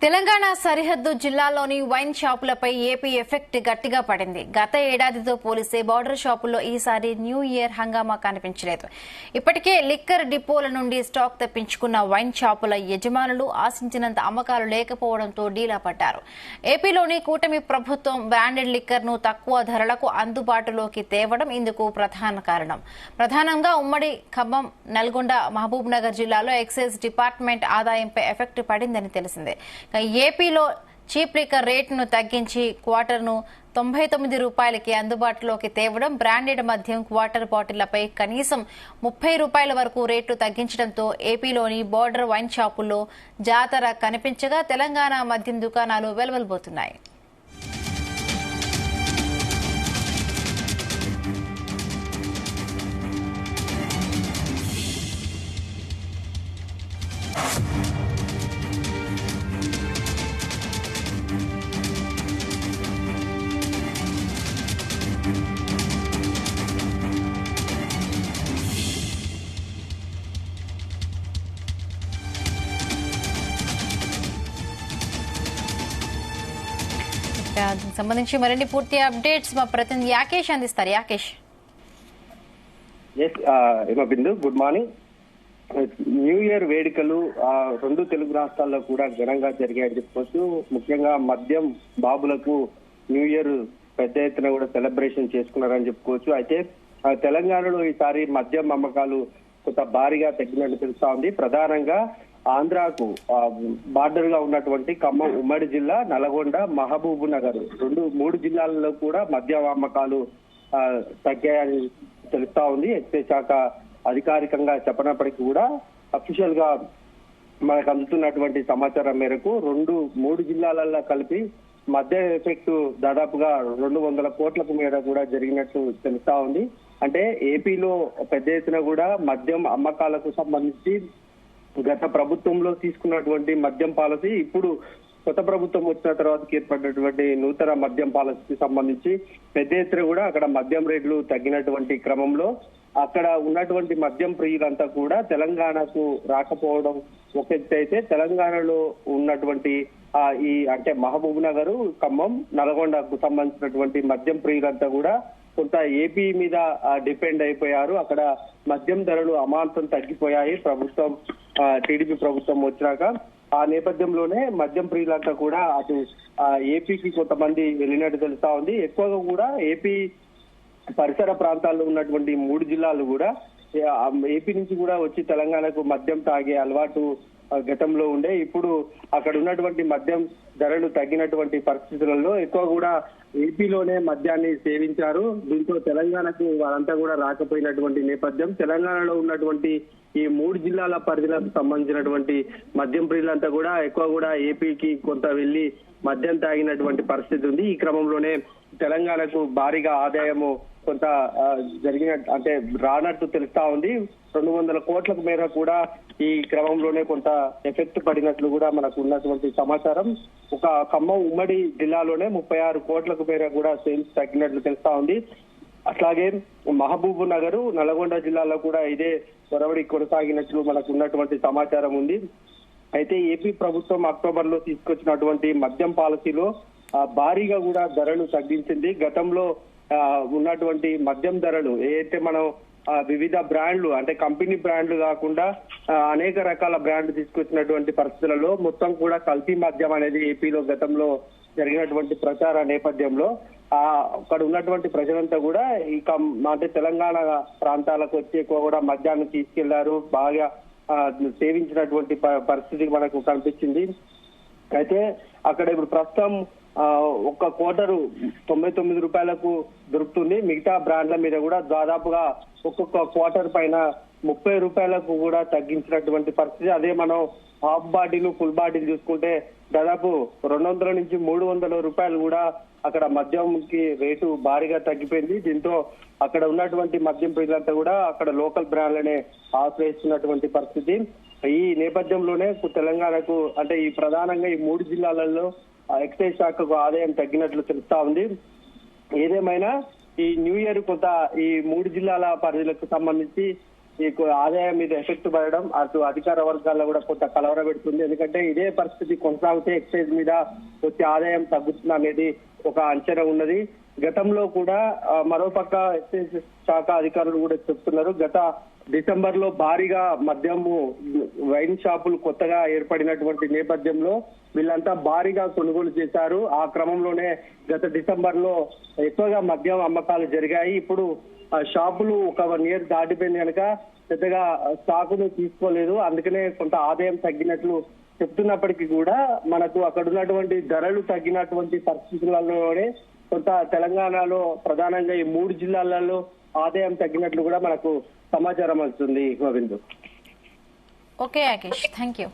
తెలంగాణ సరిహద్దు జిల్లాలోని wine షాపులపై AP effect గట్టిగా పడింది. గత ఏడాదితో పోలిస్తే బార్డర్ షాపుల్లో ఈసారి న్యూ ఇయర్ హంగామా కనిపించలేదు. ఇప్పటికే లిక్కర్ డిపోల నుండి స్టాక్ తెప్పించుకున్న వైన్ షాపుల యజమానులు ఆశించినంత అమ్మకాలు లేకపోవడంతో డీలా పడ్డారు. ఏపీలోని కూటమి ప్రభుత్వం బ్రాండెడ్ లిక్కర్ ను తక్కువ ధరలకు అందుబాటులోకి తేవడం ఇందుకు ప్రధాన కారణం. ప్రధానంగా ఉమ్మడి ఖమ్మం, నల్గొండ, మహబూబ్ నగర్ జిల్లాలో ఎక్సైజ్ డిపార్ట్మెంట్ ఆదాయంపై ఎఫెక్ట్ పడిందని తెలిసిందే. ఏపీలో చీప్ లిక్కర్ రేటును తగ్గించి క్వార్టర్ను 99 రూపాయలకి అందుబాటులోకి తేవడం, బ్రాండెడ్ మద్యం క్వార్టర్ బాటిళ్లపై కనీసం 30 రూపాయల వరకు రేట్లు తగ్గించడంతో ఏపీలోని బోర్డర్ వైన్ షాపుల్లో జాతర కనిపించగా తెలంగాణ మద్యం దుకాణాలు వెలువెలబోతున్నాయి. సంబంధించి మరిన్ని పూర్తి అప్డేట్స్ మా ప్రతినిధి యాకేష్ అందిస్తారు. యాకేష్, బిందు, గుడ్ మార్నింగ్. న్యూ ఇయర్ వేడుకలు రెండు తెలుగు రాష్ట్రాల్లో కూడా ఘనంగా జరిగాయని చెప్పుకోవచ్చు. ముఖ్యంగా మద్యం బాబులకు న్యూ ఇయర్ పెద్ద ఎత్తున కూడా సెలబ్రేషన్ చేసుకున్నారని చెప్పుకోవచ్చు. అయితే తెలంగాణలో ఈసారి మద్యం అమ్మకాలు కొంత భారీగా తగ్గినట్టు తెలుస్తా ఉంది. ప్రధానంగా ఆంధ్రాకు బార్డర్ గా ఉన్నటువంటి ఖమ్మం ఉమ్మడి జిల్లా, నల్గొండ, మహబూబ్ నగర్ మూడు జిల్లాలలో కూడా మద్యం అమ్మకాలు తగ్గాయని తెలుస్తా ఉంది. ఎక్సైజ్ శాఖ అధికారికంగా చెప్పనప్పటికీ కూడా అఫీషియల్ గా మనకు అందుతున్నటువంటి సమాచారం మేరకు మూడు జిల్లాలలో కలిపి మద్యం ఎఫెక్ట్ దాదాపుగా 200 కోట్లకు మేర కూడా జరిగినట్టు తెలుస్తా ఉంది. అంటే ఏపీలో పెద్ద ఎత్తున కూడా మద్యం అమ్మకాలకు సంబంధించి గత ప్రభుత్వంలో తీసుకున్నటువంటి మద్యం పాలసీ, ఇప్పుడు కొత్త ప్రభుత్వం వచ్చిన తర్వాత ఏర్పడినటువంటి నూతన మద్యం పాలసీకి సంబంధించి పెద్ద ఎత్తున కూడా అక్కడ మద్యం రేట్లు తగ్గినటువంటి క్రమంలో అక్కడ ఉన్నటువంటి మద్యం ప్రియులంతా కూడా తెలంగాణకు రాకపోవడం ఒక ఎత్తు అయితే, తెలంగాణలో ఉన్నటువంటి అంటే మహబూబ్ నగర్, ఖమ్మం, నల్గొండకు సంబంధించినటువంటి మద్యం ప్రియులంతా కూడా కొంత ఏపీ మీద డిపెండ్ అయిపోయారు. అక్కడ మద్యం ధరలు అమాంతం తగ్గిపోయాయి ప్రభుత్వం, టీడీపీ ప్రభుత్వం వచ్చినాక. ఆ నేపథ్యంలోనే మద్యం ప్రియులంతా కూడా అటు ఏపీకి కొంతమంది వెళ్ళినట్టు తెలుస్తా ఉంది. ఎక్కువగా కూడా ఏపీ పరిసర ప్రాంతాల్లో ఉన్నటువంటి 3 జిల్లాలు కూడా ఏపీ నుంచి కూడా వచ్చి తెలంగాణకు మద్యం తాగే అలవాటు గతంలో ఉండే. ఇప్పుడు అక్కడ ఉన్నటువంటి మద్యం ధరలు తగ్గినటువంటి పరిస్థితులలో ఎక్కువ కూడా ఏపీలోనే మద్యాన్ని సేవించారు. దీంతో తెలంగాణకు వారంతా కూడా రాకపోయినటువంటి నేపథ్యం. తెలంగాణలో ఉన్నటువంటి ఈ 3 జిల్లాల పరిధిలకు సంబంధించినటువంటి మద్యం ప్రియులంతా కూడా ఎక్కువ కూడా ఏపీకి కొంత వెళ్లి మద్యం తాగినటువంటి పరిస్థితి ఉంది. ఈ క్రమంలోనే తెలంగాణకు భారీగా ఆదాయము కొంత అంటే రానట్టు తెలుస్తా ఉంది. 200 కోట్లకు మేర కూడా ఈ క్రమంలోనే కొంత ఎఫెక్ట్ పడినట్లు కూడా మనకు ఉన్నటువంటి సమాచారం. ఒక ఖమ్మం ఉమ్మడి జిల్లాలోనే 36 కోట్లకు మేర కూడా సేల్స్ తగ్గినట్లు తెలుస్తా ఉంది. అట్లాగే మహబూబ్ నగర్, నల్గొండ జిల్లాలో కూడా ఇదే ఒరవడి కొనసాగినట్లు మనకు ఉన్నటువంటి సమాచారం ఉంది. అయితే ఏపీ ప్రభుత్వం అక్టోబర్ లో తీసుకొచ్చినటువంటి మద్యం పాలసీలో భారీగా కూడా ధరలు తగ్గించింది. గతంలో ఉన్నటువంటి మద్యం ధరలు ఏదైతే మనం వివిధ బ్రాండ్లు అంటే కంపెనీ బ్రాండ్లు కాకుండా అనేక రకాల బ్రాండ్లు తీసుకొచ్చినటువంటి పరిస్థితులలో మొత్తం కూడా కల్తీ మద్యం అనేది ఏపీలో గతంలో జరిగినటువంటి ప్రచార నేపథ్యంలో అక్కడ ఉన్నటువంటి ప్రజలంతా కూడా అంటే తెలంగాణ ప్రాంతాలకు వచ్చి ఎక్కువ కూడా మద్యాన్ని తీసుకెళ్లారు, బాగా సేవించినటువంటి పరిస్థితి మనకు కనిపించింది. అయితే అక్కడ ఇప్పుడు ప్రస్తుతం ఒక క్వార్టర్ 99 రూపాయలకు దొరుకుతుంది. మిగతా బ్రాండ్ల మీద కూడా దాదాపుగా ఒక్కొక్క క్వార్టర్ పైన 30 రూపాయలకు కూడా తగ్గించినటువంటి పరిస్థితి. అదే మనం హాఫ్ బాటిల్, ఫుల్ బాటిల్ చూసుకుంటే దాదాపు 200 నుంచి 300 రూపాయలు కూడా అక్కడ మద్యంకి రేటు భారీగా తగ్గిపోయింది. దీంతో అక్కడ ఉన్నటువంటి మద్యం ప్రియులంతా కూడా అక్కడ లోకల్ బ్రాండ్లనే ఆశ్రయిస్తున్నటువంటి పరిస్థితి. ఈ నేపథ్యంలోనే తెలంగాణకు అంటే ఈ ప్రధానంగా ఈ 3 జిల్లాలలో ఎక్సైజ్ శాఖకు ఆదాయం తగ్గినట్లు తెలుస్తా ఉంది. ఏదేమైనా ఈ న్యూ ఇయర్ కొంత ఈ 3 జిల్లాల పరిధిలకు సంబంధించి ఆదాయం మీద ఎఫెక్ట్ పడడం అటు అధికార వర్గాల్లో కూడా కొంత కలవర పెడుతుంది. ఎందుకంటే ఇదే పరిస్థితి కొనసాగితే ఎక్సైజ్ మీద వచ్చే ఆదాయం తగ్గుతుంది అనేది ఒక అంచనా ఉన్నది. గతంలో కూడా మరోపక్క ఎక్సైజ్ శాఖ అధికారులు కూడా చెప్తున్నారు, గత డిసెంబర్ లో భారీగా మద్యము వైన్ షాపులు కొత్తగా ఏర్పడినటువంటి నేపథ్యంలో వీళ్ళంతా భారీగా కొనుగోలు చేశారు. ఆ క్రమంలోనే గత డిసెంబర్ లో ఎక్కువగా మద్యం అమ్మకాలు జరిగాయి. ఇప్పుడు షాపులు ఒక 1 year దాటిపోయింది కనుక పెద్దగా స్టాకును తీసుకోలేదు. అందుకనే కొంత ఆదాయం తగ్గినట్లు చెప్తున్నప్పటికీ కూడా మనకు అక్కడ ఉన్నటువంటి ధరలు తగ్గినటువంటి పరిస్థితులలోనే కొంత తెలంగాణలో ప్రధానంగా ఈ 3 జిల్లాలలో ఆదాయం తగ్గినట్లు కూడా మనకు సమాచారం వస్తుంది. Govind. Okay Akesh, thank you.